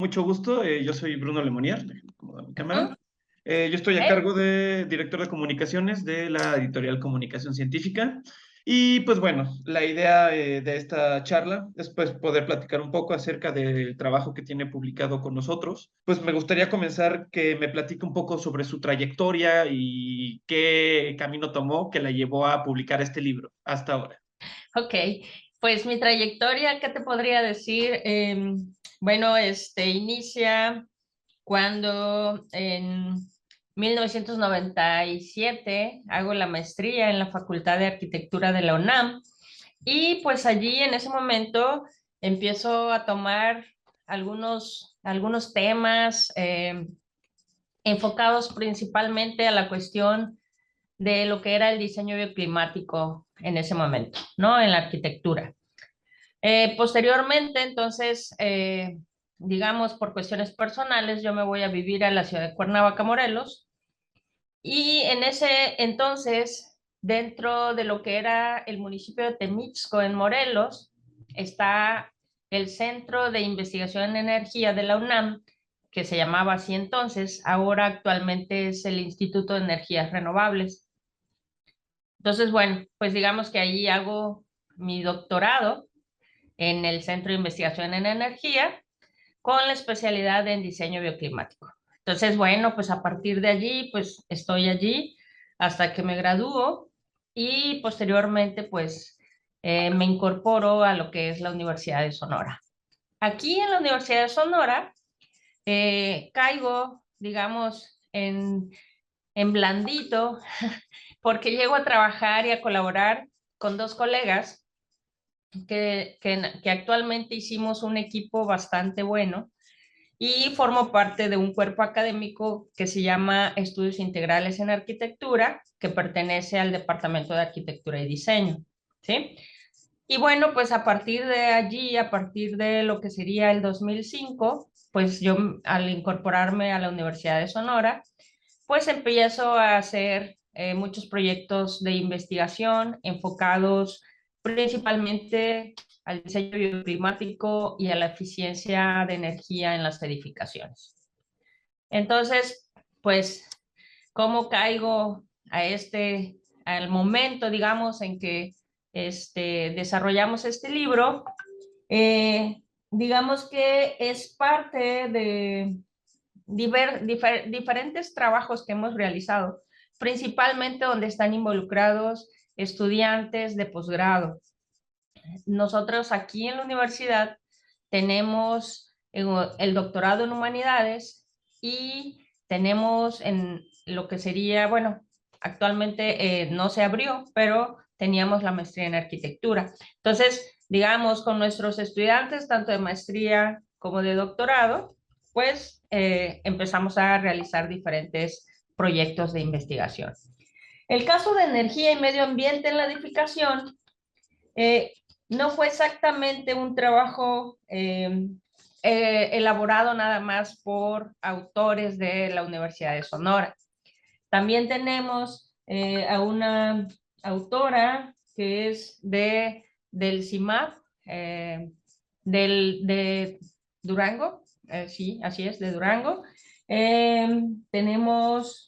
Mucho gusto, yo soy Bruno Lemonier, déjenme acomodar mi cámara. Ujú, Yo estoy a ok. cargo de director de comunicaciones de la editorial Comunicación Científica. Y pues bueno, la idea de esta charla es pues poder platicar un poco acerca del trabajo que tiene publicado con nosotros. Pues me gustaría comenzar que me platique un poco sobre su trayectoria y qué camino tomó que la llevó a publicar este libro hasta ahora. Ok, pues mi trayectoria, ¿qué te podría decir? Bueno, inicia cuando en 1997 hago la maestría en la Facultad de Arquitectura de la UNAM y pues allí en ese momento empiezo a tomar algunos temas enfocados principalmente a la cuestión de lo que era el diseño bioclimático en ese momento, ¿no? En la arquitectura. Posteriormente, entonces, digamos, por cuestiones personales, yo me voy a vivir a la ciudad de Cuernavaca, Morelos, y en ese entonces, dentro de lo que era el municipio de Temixco, en Morelos, está el Centro de Investigación en Energía de la UNAM, que se llamaba así entonces, ahora actualmente es el Instituto de Energías Renovables. Entonces, bueno, pues digamos que ahí hago mi doctorado en el Centro de Investigación en Energía con la especialidad en diseño bioclimático. Entonces, bueno, pues a partir de allí, pues estoy allí hasta que me gradúo y posteriormente, pues me incorporo a lo que es la Universidad de Sonora. Aquí en la Universidad de Sonora caigo, digamos, en blandito, porque llego a trabajar y a colaborar con dos colegas que actualmente hicimos un equipo bastante bueno y formo parte de un cuerpo académico que se llama Estudios Integrales en Arquitectura, que pertenece al Departamento de Arquitectura y Diseño, ¿sí? Y bueno, pues a partir de allí, a partir de lo que sería el 2005, pues yo al incorporarme a la Universidad de Sonora, pues empiezo a hacer muchos proyectos de investigación enfocados principalmente al diseño bioclimático y a la eficiencia de energía en las edificaciones. Entonces, pues, ¿cómo caigo a al momento, digamos, en que desarrollamos este libro? Eh, digamos que es parte de diferentes trabajos que hemos realizado, principalmente donde están involucrados estudiantes de posgrado. Nosotros aquí en la universidad tenemos el doctorado en humanidades y tenemos en lo que sería, bueno, actualmente no se abrió, pero teníamos la maestría en arquitectura. Entonces, digamos, con nuestros estudiantes, tanto de maestría como de doctorado, pues empezamos a realizar diferentes proyectos de investigación. El caso de energía y medio ambiente en la edificación eh, no fue exactamente un trabajo elaborado nada más por autores de la Universidad de Sonora. También tenemos a una autora que es del CIMAP, de Durango, sí, así es, de Durango. Tenemos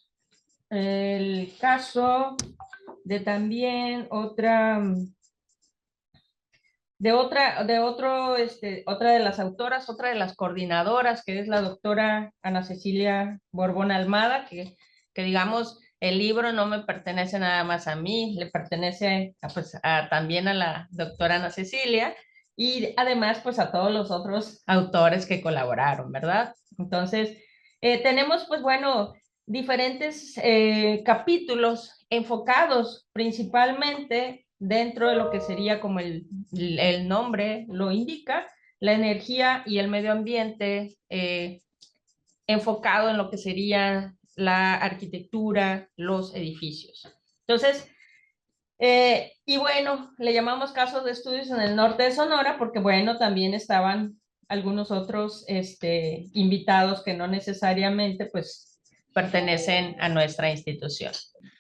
el caso de también otra de las autoras, otra de las coordinadoras, que es la doctora Ana Cecilia Borbón Almada, que digamos, el libro no me pertenece nada más a mí, le pertenece también a la doctora Ana Cecilia y además pues a todos los otros autores que colaboraron, ¿verdad? Entonces, tenemos pues bueno, diferentes capítulos enfocados principalmente dentro de lo que sería como el nombre lo indica, la energía y el medio ambiente enfocado en lo que sería la arquitectura, los edificios. Entonces, y bueno, le llamamos casos de estudios en el norte de Sonora porque bueno, también estaban algunos otros invitados que no necesariamente pues pertenecen a nuestra institución.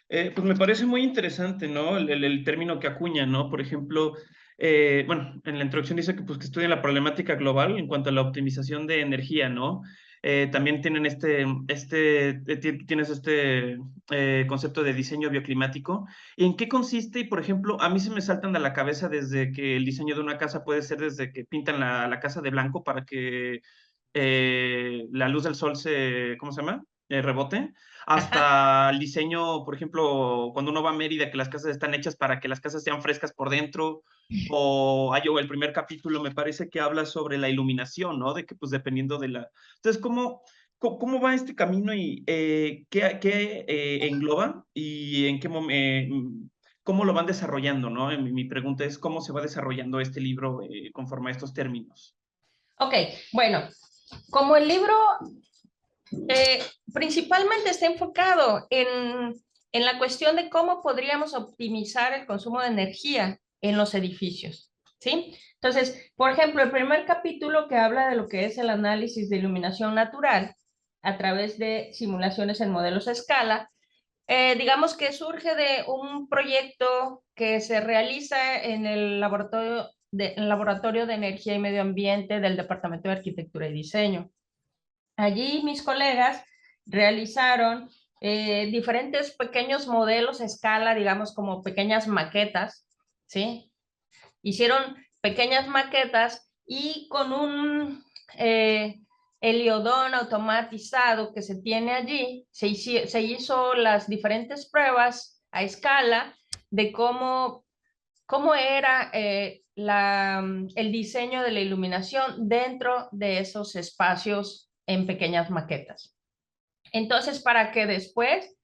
Pues me parece muy interesante, ¿no? El término que acuña, ¿no? Por ejemplo, bueno, en la introducción dice que, pues, que estudian la problemática global en cuanto a la optimización de energía, ¿no? También tienen tienes concepto de diseño bioclimático. ¿En qué consiste? Y, por ejemplo, a mí se me saltan a la cabeza desde que el diseño de una casa puede ser desde que pintan la casa de blanco para que la luz del sol ¿cómo se llama? Rebote, Ajá. hasta el diseño, por ejemplo, cuando uno va a Mérida, que las casas están hechas para que las casas sean frescas por dentro, o el primer capítulo me parece que habla sobre la iluminación, ¿no? De que, pues, dependiendo de la... Entonces, ¿cómo va este camino y qué engloba y en qué cómo lo van desarrollando, ¿no? Mi pregunta es, ¿cómo se va desarrollando este libro conforme a estos términos? Ok, bueno, como el libro eh, principalmente está enfocado en la cuestión de cómo podríamos optimizar el consumo de energía en los edificios, ¿sí? Entonces, por ejemplo, el primer capítulo que habla de lo que es el análisis de iluminación natural a través de simulaciones en modelos a escala, digamos que surge de un proyecto que se realiza en el laboratorio de Energía y Medio Ambiente del Departamento de Arquitectura y Diseño. Allí mis colegas realizaron diferentes pequeños modelos a escala, digamos como pequeñas maquetas, ¿sí? Hicieron pequeñas maquetas y con un heliodón automatizado que se tiene allí, se hizo las diferentes pruebas a escala de cómo era el diseño de la iluminación dentro de esos espacios en pequeñas maquetas. Entonces, para que después,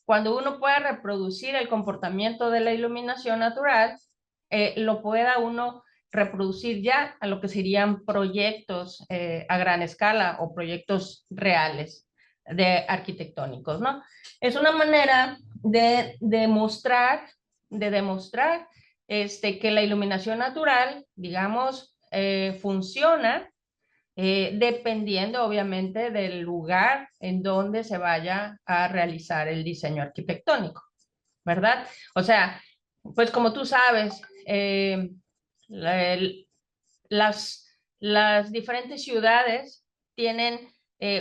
cuando uno pueda reproducir el comportamiento de la iluminación natural, lo pueda uno reproducir ya a lo que serían proyectos a gran escala o proyectos reales de arquitectónicos, ¿no? Es una manera de demostrar que la iluminación natural, digamos, funciona dependiendo obviamente del lugar en donde se vaya a realizar el diseño arquitectónico, ¿verdad? O sea, pues como tú sabes, la- el- las, las diferentes ciudades tienen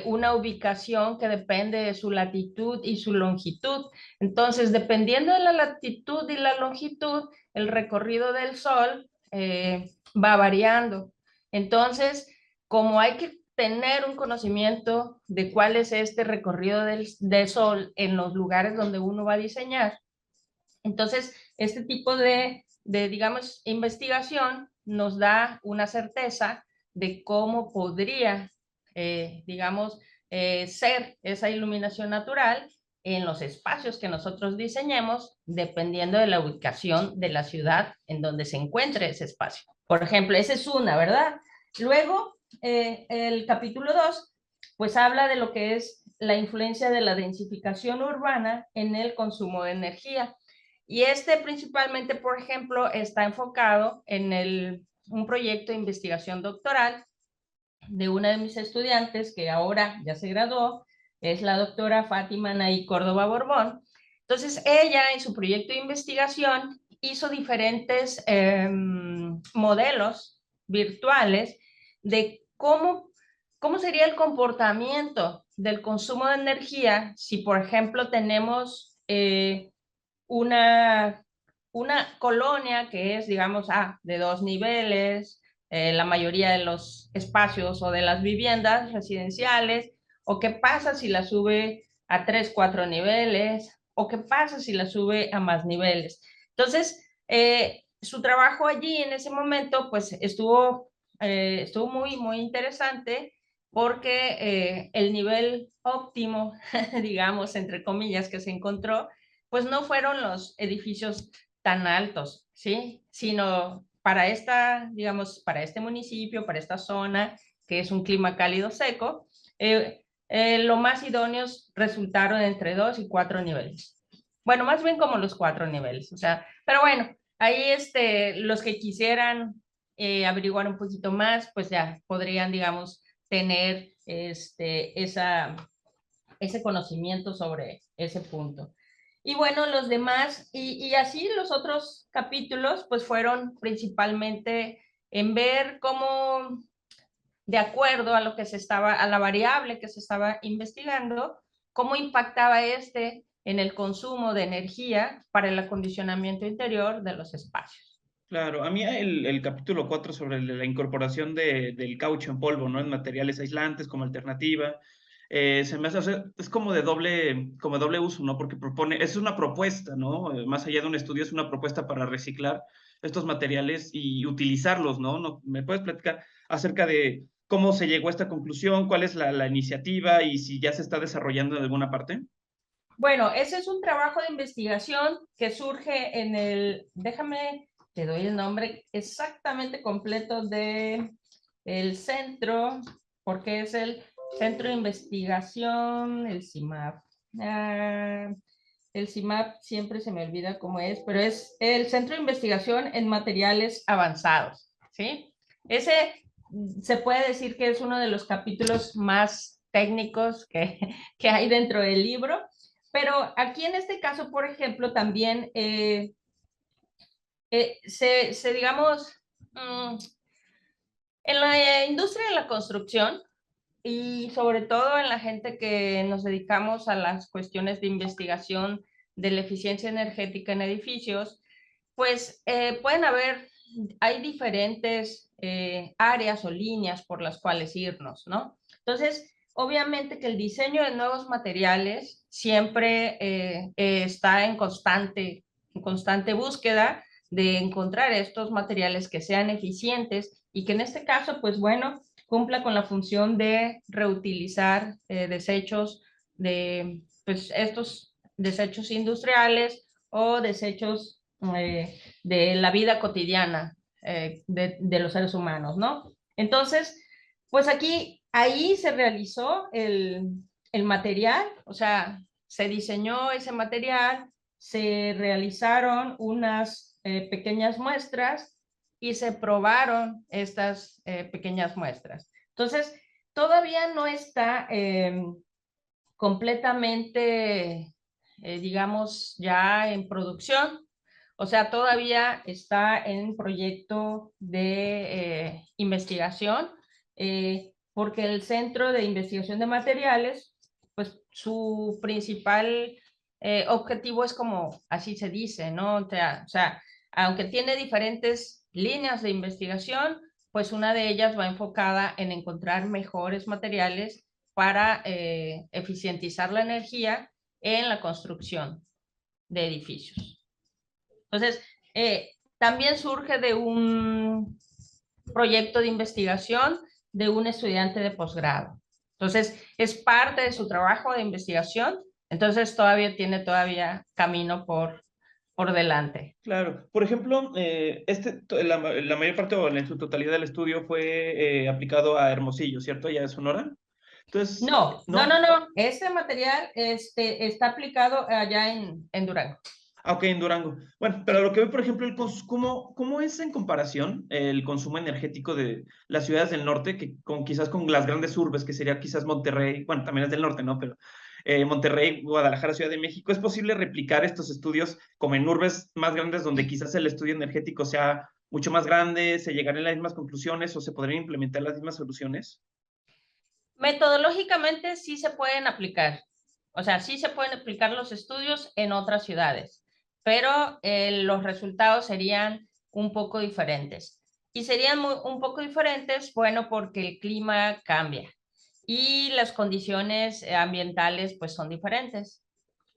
una ubicación que depende de su latitud y su longitud. Entonces, dependiendo de la latitud y la longitud, el recorrido del sol va variando. Entonces, como hay que tener un conocimiento de cuál es este recorrido del sol en los lugares donde uno va a diseñar, entonces este tipo digamos, investigación nos da una certeza de cómo podría, digamos, ser esa iluminación natural en los espacios que nosotros diseñemos, dependiendo de la ubicación de la ciudad en donde se encuentre ese espacio. Por ejemplo, esa es una, ¿verdad? Luego, el capítulo 2, pues habla de lo que es la influencia de la densificación urbana en el consumo de energía. Y este principalmente, por ejemplo, está enfocado en un proyecto de investigación doctoral de una de mis estudiantes que ahora ya se graduó, es la doctora Fátima Nay Córdoba Borbón. Entonces, ella en su proyecto de investigación hizo diferentes modelos virtuales de cómo sería el comportamiento del consumo de energía si, por ejemplo, tenemos una, una colonia que es, digamos, de 2 niveles, la mayoría de los espacios o de las viviendas residenciales, o qué pasa si la sube a 3, 4 niveles, o qué pasa si la sube a más niveles. Entonces, su trabajo allí en ese momento, pues estuvo muy, muy interesante porque el nivel óptimo, digamos, entre comillas, que se encontró, pues no fueron los edificios tan altos, ¿sí? Sino digamos, para este municipio, para esta zona, que es un clima cálido seco, lo más idóneos resultaron entre 2 y 4 niveles. Bueno, más bien como los 4 niveles, o sea, pero bueno, ahí los que quisieran averiguar un poquito más, pues ya podrían, digamos, tener ese conocimiento sobre ese punto. Y bueno, los demás, y así los otros capítulos, pues fueron principalmente en ver cómo, de acuerdo a lo que se estaba, a la variable que se estaba investigando, cómo impactaba este en el consumo de energía para el acondicionamiento interior de los espacios. Claro, a mí el capítulo 4 sobre la incorporación del caucho en polvo, ¿no? En materiales aislantes como alternativa, se me hace, o sea, es como de doble uso, ¿no? Porque propone, es una propuesta, ¿no? Más allá de un estudio, es una propuesta para reciclar estos materiales y utilizarlos, ¿no? ¿Me puedes platicar acerca de cómo se llegó a esta conclusión, cuál es la iniciativa y si ya se está desarrollando en alguna parte? Bueno, ese es un trabajo de investigación que surge en el, déjame, te doy el nombre exactamente completo de el centro, porque es el Centro de Investigación, el CIMAP. El CIMAP siempre se me olvida cómo es, pero es el Centro de Investigación en Materiales Avanzados, ¿sí? Ese se puede decir que es uno de los capítulos más técnicos que hay dentro del libro, pero aquí en este caso, por ejemplo, también digamos, en la industria de la construcción y sobre todo en la gente que nos dedicamos a las cuestiones de investigación de la eficiencia energética en edificios, pues pueden haber, hay diferentes áreas o líneas por las cuales irnos, ¿no? Entonces, obviamente que el diseño de nuevos materiales siempre está en constante búsqueda de encontrar estos materiales que sean eficientes y que en este caso, pues bueno, cumpla con la función de reutilizar desechos de, pues estos desechos industriales o desechos de la vida cotidiana de los seres humanos, ¿no? Entonces, pues aquí, ahí se realizó el material, o sea, se diseñó ese material, se realizaron unas pequeñas muestras y se probaron estas pequeñas muestras. Entonces, todavía no está completamente, digamos, ya en producción, o sea, todavía está en proyecto de investigación, porque el Centro de Investigación de Materiales, pues su principal objetivo es como así se dice, ¿no? O sea, aunque tiene diferentes líneas de investigación, pues una de ellas va enfocada en encontrar mejores materiales para eficientizar la energía en la construcción de edificios. Entonces, también surge de un proyecto de investigación de un estudiante de posgrado. Entonces, es parte de su trabajo de investigación, entonces tiene camino por delante. Claro. Por ejemplo, la mayor parte o en su totalidad del estudio fue aplicado a Hermosillo, ¿cierto? Ya es Sonora. Entonces, ¿no? No. Ese material está aplicado allá en Durango. Ah, ok, en Durango. Bueno, pero lo que veo, por ejemplo, ¿cómo es en comparación el consumo energético de las ciudades del norte que quizás con las grandes urbes, que sería quizás Monterrey, bueno, también es del norte, ¿no? Pero Monterrey, Guadalajara, Ciudad de México, ¿es posible replicar estos estudios como en urbes más grandes donde quizás el estudio energético sea mucho más grande, se llegarán a las mismas conclusiones o se podrían implementar las mismas soluciones? Metodológicamente sí se pueden aplicar, o sea, sí se pueden aplicar los estudios en otras ciudades, pero los resultados serían un poco diferentes. Y serían un poco diferentes, bueno, porque el clima cambia y las condiciones ambientales pues son diferentes.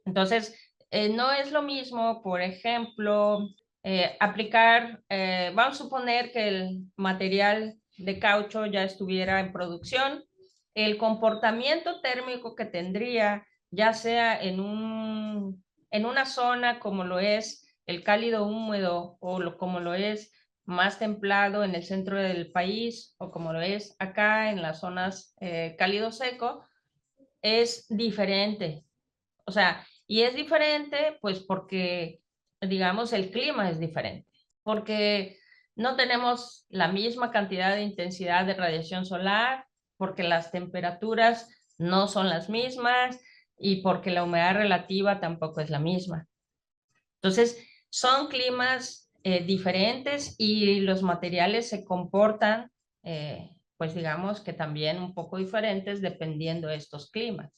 Entonces, no es lo mismo, por ejemplo, vamos a suponer que el material de caucho ya estuviera en producción, el comportamiento térmico que tendría, ya sea en una zona como lo es el cálido húmedo o como lo es más templado en el centro del país o como lo es acá en las zonas cálido seco, es diferente. O sea, y es diferente pues porque, digamos, el clima es diferente, porque no tenemos la misma cantidad de intensidad de radiación solar, porque las temperaturas no son las mismas, y porque la humedad relativa tampoco es la misma. Entonces, son climas diferentes y los materiales se comportan, pues digamos que también un poco diferentes dependiendo de estos climas.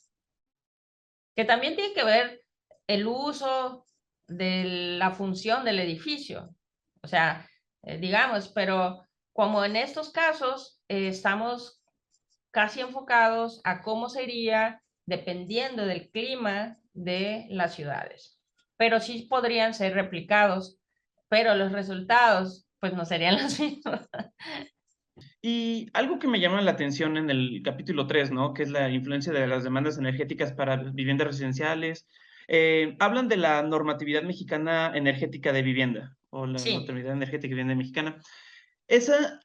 Que también tiene que ver el uso de la función del edificio. O sea, digamos, pero como en estos casos estamos casi enfocados a cómo sería dependiendo del clima de las ciudades. Pero sí podrían ser replicados, pero los resultados pues no serían los mismos. Y algo que me llama la atención en el capítulo 3, ¿no? Que es la influencia de las demandas energéticas para viviendas residenciales. Hablan de la normatividad mexicana energética de vivienda, o la Sí. normatividad energética de vivienda mexicana. Esa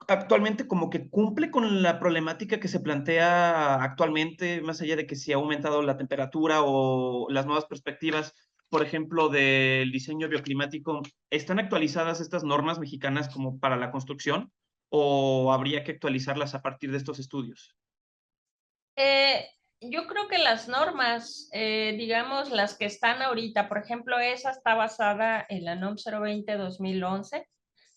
actualmente como que cumple con la problemática que se plantea actualmente, más allá de que si ha aumentado la temperatura o las nuevas perspectivas, por ejemplo, del diseño bioclimático, ¿están actualizadas estas normas mexicanas como para la construcción o habría que actualizarlas a partir de estos estudios? Eh, yo creo que las normas, digamos, las que están ahorita, por ejemplo, esa está basada en la NOM 020-2011,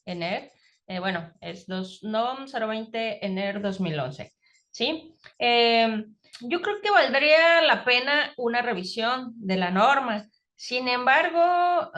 ENER. Bueno, es NOM 020 ENER 2011, ¿sí? Yo creo que valdría la pena una revisión de la norma. Sin embargo,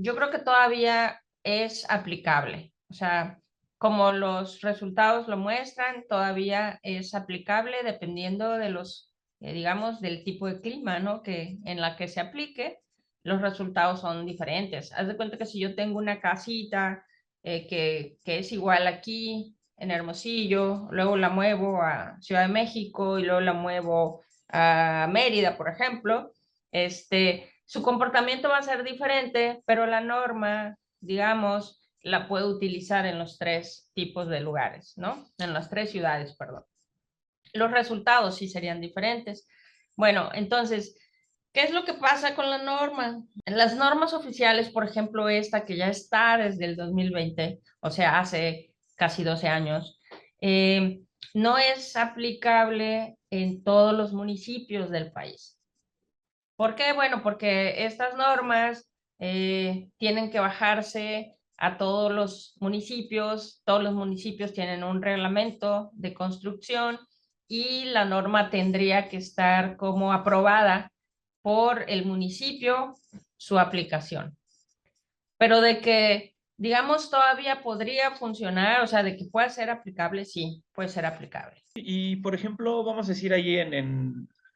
yo creo que todavía es aplicable. O sea, como los resultados lo muestran, todavía es aplicable dependiendo de los, digamos, del tipo de clima, ¿no? Que en la que se aplique, los resultados son diferentes. Haz de cuenta que si yo tengo una casita que es igual aquí en Hermosillo, luego la muevo a Ciudad de México y luego la muevo a Mérida, por ejemplo, su comportamiento va a ser diferente, pero la norma, digamos, la puedo utilizar en los tres tipos de lugares, ¿no? En las tres ciudades, perdón. Los resultados sí serían diferentes. Bueno, entonces, ¿qué es lo que pasa con la norma? En las normas oficiales, por ejemplo, esta que ya está desde el 2020, o sea, hace casi 12 años, eh, no es aplicable en todos los municipios del país. ¿Por qué? Bueno, porque estas normas tienen que bajarse a todos los municipios tienen un reglamento de construcción y la norma tendría que estar como aprobada por el municipio su aplicación. Pero de que, digamos, todavía podría funcionar, o sea, de que pueda ser aplicable, sí, puede ser aplicable. Y, por ejemplo, vamos a decir ahí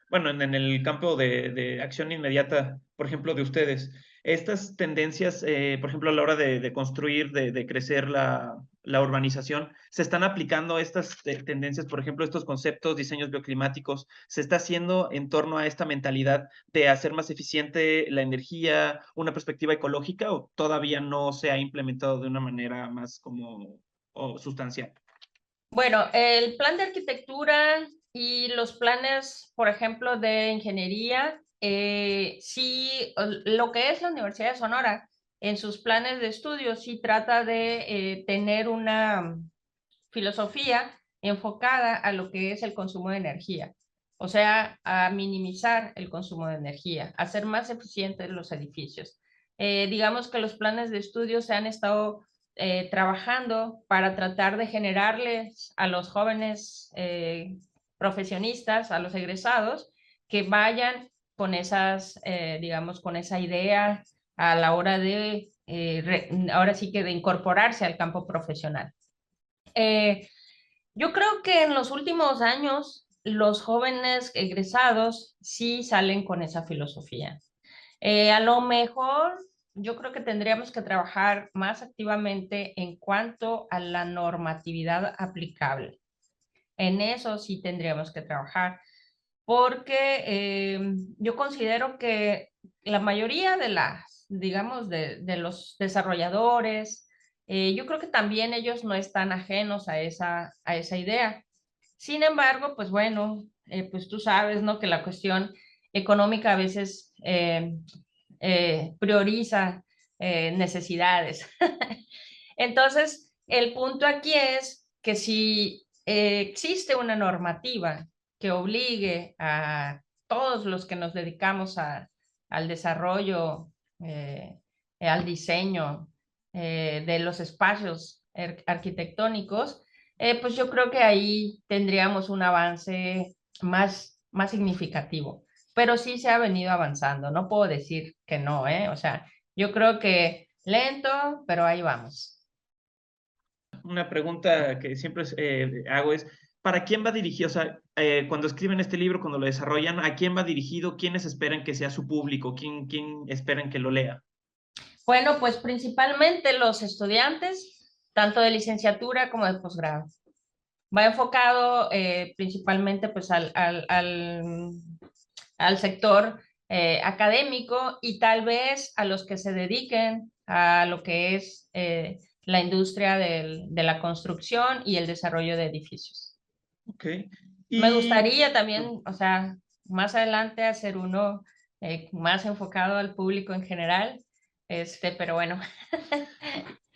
bueno, en el campo de acción inmediata, por ejemplo, de ustedes, estas tendencias, por ejemplo, a la hora de construir, de crecer la urbanización, ¿se están aplicando estas tendencias, por ejemplo, estos conceptos, diseños bioclimáticos, se está haciendo en torno a esta mentalidad de hacer más eficiente la energía, una perspectiva ecológica, o todavía no se ha implementado de una manera más como o sustancial? Bueno, el plan de arquitectura y los planes, por ejemplo, de ingeniería, sí, lo que es la Universidad de Sonora, en sus planes de estudio, sí trata de tener una filosofía enfocada a lo que es el consumo de energía, o sea, a minimizar el consumo de energía, a hacer más eficientes los edificios. Digamos que los planes de estudio se han estado trabajando para tratar de generarles a los jóvenes profesionistas, a los egresados, que vayan con esas, digamos, con esa idea a la hora de, ahora sí que de incorporarse al campo profesional. Eh, yo creo que en los últimos años los jóvenes egresados sí salen con esa filosofía. A lo mejor yo creo que tendríamos que trabajar más activamente en cuanto a la normatividad aplicable. En eso sí tendríamos que trabajar, porque yo considero que la mayoría de las, digamos, de los desarrolladores, yo creo que también ellos no están ajenos a esa idea. Sin embargo, pues bueno, pues tú sabes, ¿no? Que la cuestión económica a veces prioriza necesidades. Entonces, el punto aquí es que si existe una normativa que obligue a todos los que nos dedicamos al desarrollo, al diseño de los espacios arquitectónicos, pues yo creo que ahí tendríamos un avance más significativo. Pero sí se ha venido avanzando, no puedo decir que no, ¿eh? O sea, yo creo que lento, pero ahí vamos. Una pregunta que siempre hago es, ¿para quién va dirigido? O sea, cuando escriben este libro, cuando lo desarrollan, ¿a quién va dirigido? ¿Quiénes esperan que sea su público? ¿Quién esperan que lo lea? Bueno, pues principalmente los estudiantes, tanto de licenciatura como de posgrado. Va enfocado principalmente pues al sector académico y tal vez a los que se dediquen a lo que es la industria de la construcción y el desarrollo de edificios. Ok. Me Y gustaría también, o sea, más adelante hacer uno más enfocado al público en general, pero bueno,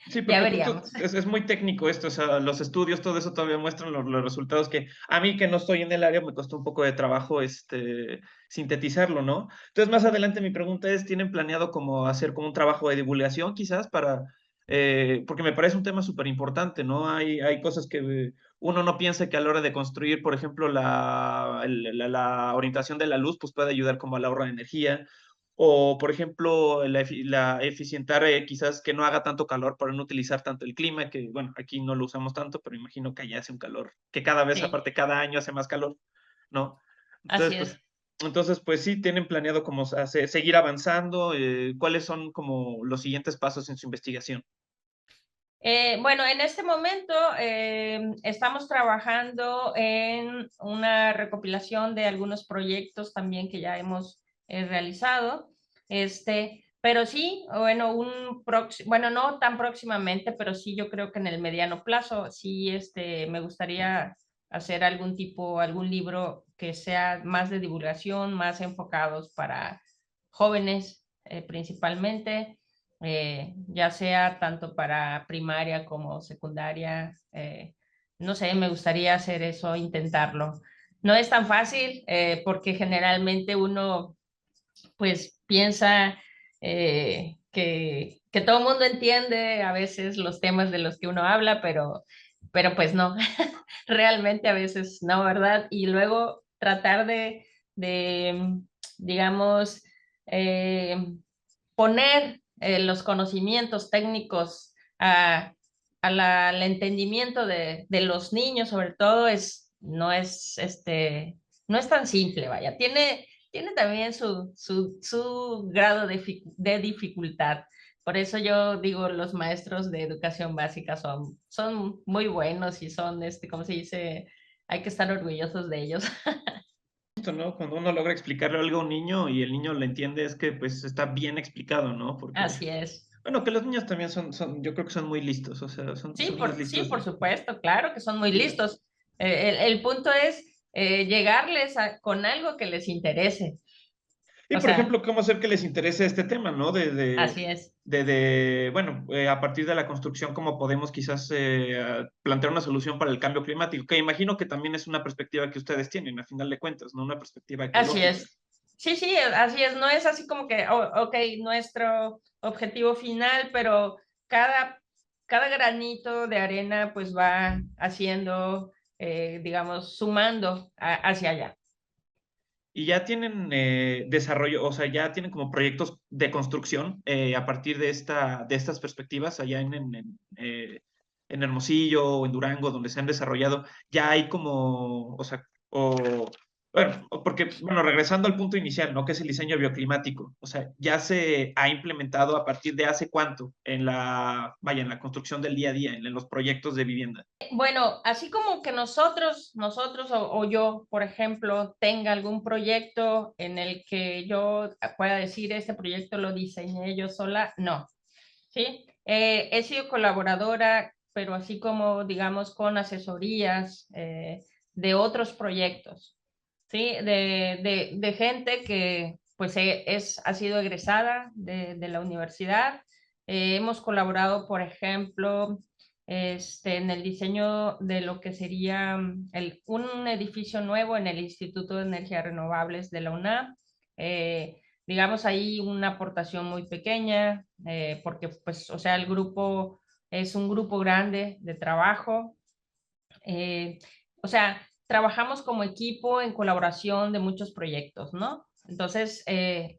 sí, ya porque justo veríamos. es muy técnico esto, o sea, los estudios, todo eso todavía muestran los resultados que a mí que no estoy en el área me costó un poco de trabajo sintetizarlo, ¿no? Entonces, más adelante mi pregunta es, ¿tienen planeado como hacer como un trabajo de divulgación quizás para, porque me parece un tema súper importante, ¿no? Hay cosas que uno no piensa que a la hora de construir, por ejemplo, la orientación de la luz, pues puede ayudar como al ahorro de energía o, por ejemplo, la eficientar quizás que no haga tanto calor para no utilizar tanto el clima, que bueno, aquí no lo usamos tanto, pero imagino que allá hace un calor, que cada vez, Sí, aparte, cada año hace más calor, ¿no? así Entonces, es. pues sí, tienen planeado como seguir avanzando. ¿Cuáles son como los siguientes pasos en su investigación? Bueno, en este momento estamos trabajando en una recopilación de algunos proyectos también que ya hemos realizado. Pero sí, bueno, bueno, no tan próximamente, pero sí yo creo que en el mediano plazo, sí, me gustaría hacer algún libro que sea más de divulgación, más enfocados para jóvenes principalmente ya sea tanto para primaria como secundaria. No sé, me gustaría hacer eso, intentarlo. No es tan fácil porque generalmente uno pues piensa que todo el mundo entiende a veces los temas de los que uno habla, pero pues no, realmente a veces no, ¿verdad? Y luego tratar de digamos, eh, poner los conocimientos técnicos al entendimiento de los niños, sobre todo, no es tan simple, vaya. Tiene también su grado de dificultad. Por eso yo digo, los maestros de educación básica son muy buenos y son, ¿cómo se dice? Hay que estar orgullosos de ellos. Esto, ¿no? Cuando uno logra explicarle algo a un niño y el niño lo entiende, es que pues está bien explicado, ¿no? Porque, Así es. bueno, que los niños también yo creo que son muy listos, o sea, son niños Sí, listos. por supuesto, claro que son muy Sí. listos. El punto es llegarles con algo que les interese. Y O por sea, ejemplo, cómo hacer que les interese este tema, ¿no? así es. Bueno, a partir de la construcción, cómo podemos quizás plantear una solución para el cambio climático, que imagino que también es una perspectiva que ustedes tienen, a final de cuentas, ¿no? Una perspectiva Así ecológica. es. Sí, sí, así es. No es así como que, ok, nuestro objetivo final, pero cada, cada granito de arena pues va haciendo, digamos, sumando hacia allá. Y ya tienen desarrollo, o sea, ya tienen como proyectos de construcción a partir de estas perspectivas allá en Hermosillo o en Durango, donde se han desarrollado, ya hay como, o sea, bueno, porque, bueno, regresando al punto inicial, ¿no? Que es el diseño bioclimático, o sea, ya se ha implementado a partir de hace cuánto en la construcción del día a día, en los proyectos de vivienda. Bueno, así como que nosotros o yo, por ejemplo, tenga algún proyecto en el que yo pueda decir, este proyecto lo diseñé yo sola, no, ¿sí? He sido colaboradora, pero así como, digamos, con asesorías de otros proyectos, ¿sí? De gente que, pues, ha sido egresada de la universidad. Hemos colaborado, por ejemplo, en el diseño de lo que sería un edificio nuevo en el Instituto de Energías Renovables de la UNAM. Digamos ahí una aportación muy pequeña, porque pues, o sea, el grupo es un grupo grande de trabajo. Eh, o sea, trabajamos como equipo en colaboración de muchos proyectos, ¿no? Entonces,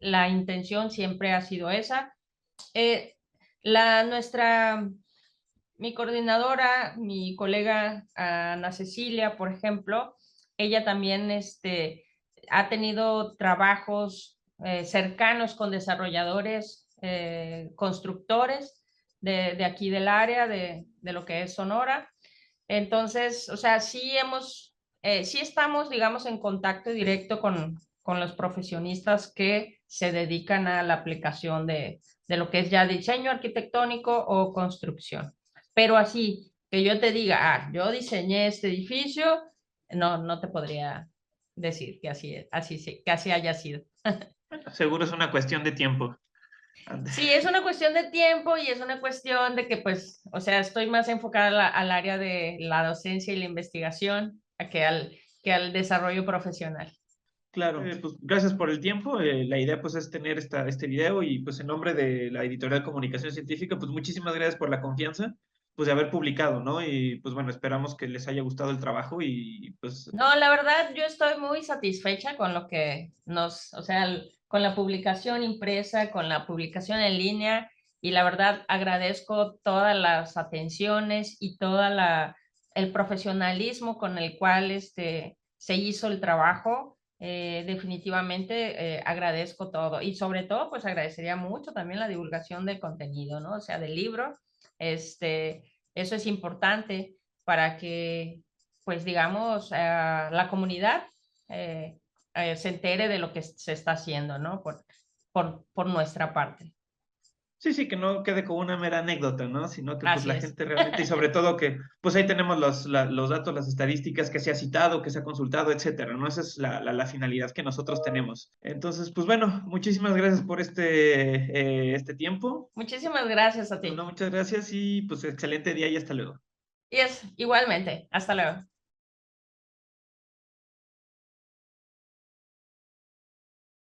la intención siempre ha sido esa. Eh, nuestra mi coordinadora, mi colega Ana Cecilia, por ejemplo, ella también ha tenido trabajos cercanos con desarrolladores, constructores de aquí del área, de lo que es Sonora. Entonces, o sea, sí estamos, digamos, en contacto directo con los profesionistas que se dedican a la aplicación de lo que es ya diseño arquitectónico o construcción. Pero así, que yo te diga, yo diseñé este edificio, no, no te podría decir que que así haya sido. Bueno, seguro es una cuestión de tiempo. Sí, es una cuestión de tiempo y es una cuestión de que, pues, o sea, estoy más enfocada al área de la docencia y la investigación que al desarrollo profesional. Claro, pues gracias por el tiempo. La idea pues es tener este video y pues en nombre de la editorial Comunicación Científica, pues muchísimas gracias por la confianza, pues de haber publicado, ¿no? Y pues bueno, esperamos que les haya gustado el trabajo y pues No, la verdad, yo estoy muy satisfecha con lo que o sea, con la publicación impresa, con la publicación en línea, y la verdad agradezco todas las atenciones y el profesionalismo con el cual se hizo el trabajo. Definitivamente agradezco todo y sobre todo, pues agradecería mucho también la divulgación del contenido, ¿no? O sea, del libro. Eso es importante para que pues digamos, la comunidad se entere de lo que se está haciendo, ¿no? Por nuestra parte. sí, sí, que no quede como una mera anécdota, ¿no? Sino que pues Así la es. gente realmente, y sobre todo que pues ahí tenemos los datos, las estadísticas que se ha citado, que se ha consultado, etcétera, ¿no? Esa es la finalidad que nosotros tenemos. Entonces, pues bueno, muchísimas gracias por este tiempo. Muchísimas gracias a No, ti. muchas gracias y pues excelente día y hasta luego. Y es igualmente. Hasta luego.